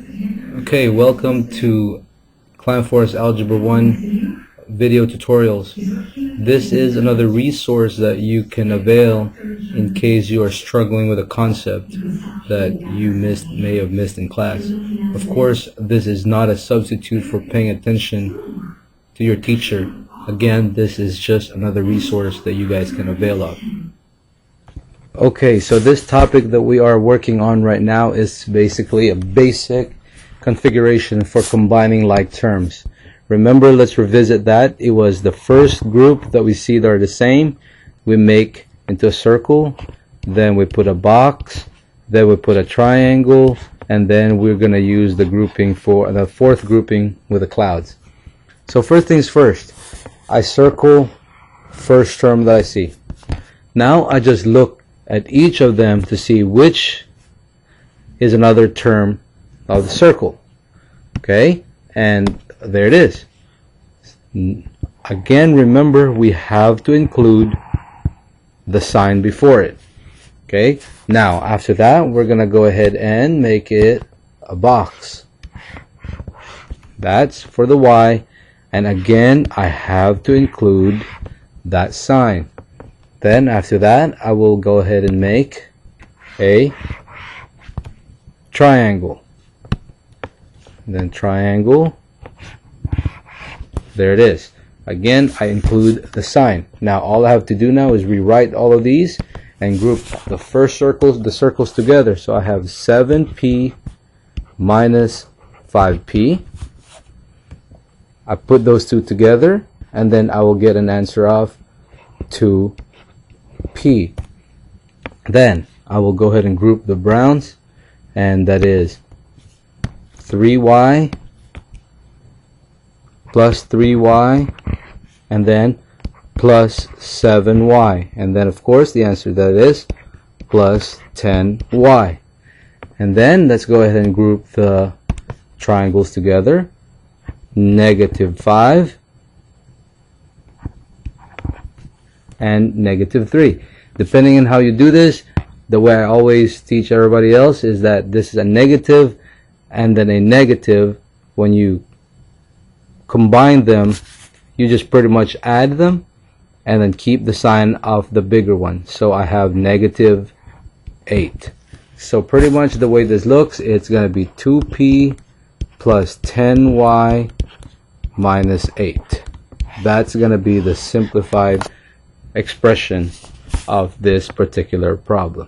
Okay, welcome to Climb Forest Algebra 1 video tutorials. This is another resource that you can avail in case you are struggling with a concept that you may have missed in class. Of course, this is not a substitute for paying attention to your teacher. Again, this is just another resource that you guys can avail of. Okay, so this topic that we are working on right now is basically a basic configuration for combining like terms. Remember, let's revisit that. It was the first group that we see that are the same. We make into a circle, then we put a box, then we put a triangle, and then we're going to use the grouping for the fourth grouping with the clouds. So first things first, I circle first term that I see. Now I just look at each of them to see which is another term of the circle. Okay, and there it is. Again, remember, we have to include the sign before it. Okay, now after that we're gonna go ahead and make it a box. That's for the y, and again I have to include that sign. Then after that I will go ahead and make a triangle. Then triangle, there it is. Again, I include the sign. Now all I have to do now is rewrite all of these and group the circles together. So I have 7p minus 5p. I put those two together and then I will get an answer of 2p. Then I will go ahead and group the browns, and that is 3y plus 3y, and then plus 7y, and then of course the answer that is plus 10y. And then let's go ahead and group the triangles together. -5 and -3. Depending on how you do this, the way I always teach everybody else is that this is a negative and then a negative. When you combine them, you just pretty much add them and then keep the sign of the bigger one. So I have -8. So pretty much the way this looks, it's going to be 2p plus 10y minus 8. That's going to be the simplified expression of this particular problem.